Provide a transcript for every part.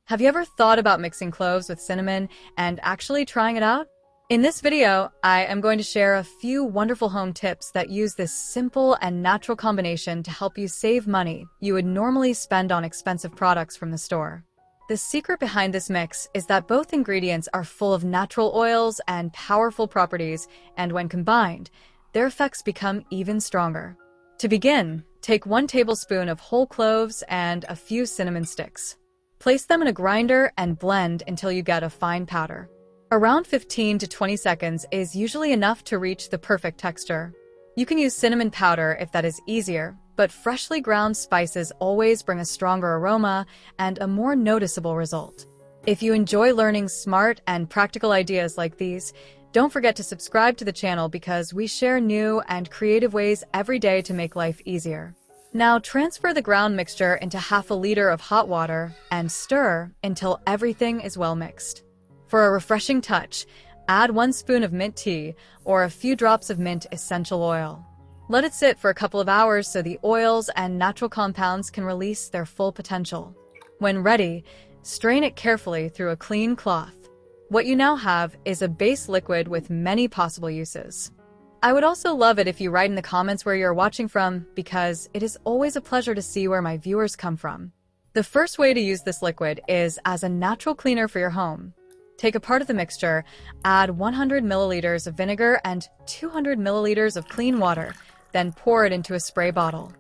Have you ever thought about mixing cloves with cinnamon and actually trying it out? In this video, I am going to share a few wonderful home tips that use this simple and natural combination to help you save money you would normally spend on expensive products from the store. The secret behind this mix is that both ingredients are full of natural oils and powerful properties, and when combined, their effects become even stronger. To begin, take 1 tablespoon of whole cloves and a few cinnamon sticks. Place them in a grinder and blend until you get a fine powder. Around 15 to 20 seconds is usually enough to reach the perfect texture. You can use cinnamon powder if that is easier, but freshly ground spices always bring a stronger aroma and a more noticeable result. If you enjoy learning smart and practical ideas like these, don't forget to subscribe to the channel because we share new and creative ways every day to make life easier. Now transfer the ground mixture into half a liter of hot water and stir until everything is well mixed. For a refreshing touch, add 1 spoon of mint tea or a few drops of mint essential oil. Let it sit for a couple of hours so the oils and natural compounds can release their full potential. When ready, strain it carefully through a clean cloth. What you now have is a base liquid with many possible uses. I would also love it if you write in the comments where you're watching from, because it is always a pleasure to see where my viewers come from. The first way to use this liquid is as a natural cleaner for your home. Take a part of the mixture, add 100 milliliters of vinegar and 200 milliliters of clean water, then pour it into a spray bottle.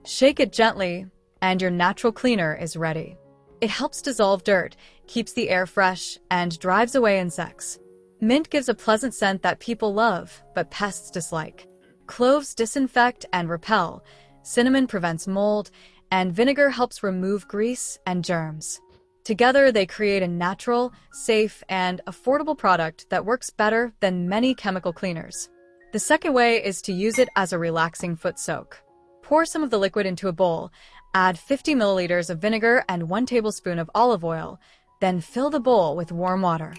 Shake it gently, and your natural cleaner is ready. It helps dissolve dirt, keeps the air fresh, and drives away insects. Mint gives a pleasant scent that people love, but pests dislike. Cloves disinfect and repel, cinnamon prevents mold, and vinegar helps remove grease and germs. Together, they create a natural, safe, and affordable product that works better than many chemical cleaners. The second way is to use it as a relaxing foot soak. Pour some of the liquid into a bowl, add 50 milliliters of vinegar and 1 tablespoon of olive oil, then fill the bowl with warm water.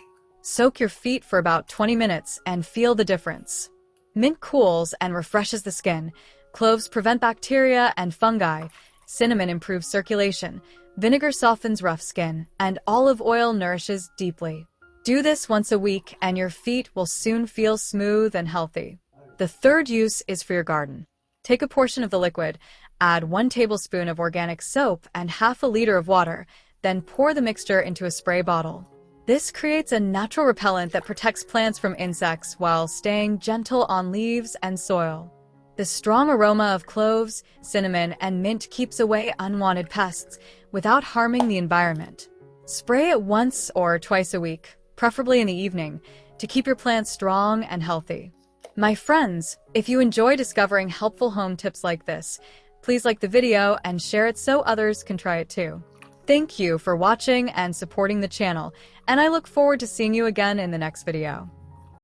Soak your feet for about 20 minutes and feel the difference. Mint cools and refreshes the skin. Cloves prevent bacteria and fungi. Cinnamon improves circulation. Vinegar softens rough skin, and olive oil nourishes deeply. Do this once a week and your feet will soon feel smooth and healthy. The third use is for your garden. Take a portion of the liquid, add 1 tablespoon of organic soap and half a liter of water, then pour the mixture into a spray bottle. This creates a natural repellent that protects plants from insects while staying gentle on leaves and soil. The strong aroma of cloves, cinnamon, and mint keeps away unwanted pests without harming the environment. Spray it once or twice a week, preferably in the evening, to keep your plants strong and healthy. My friends, if you enjoy discovering helpful home tips like this, please like the video and share it so others can try it too. Thank you for watching and supporting the channel, and I look forward to seeing you again in the next video.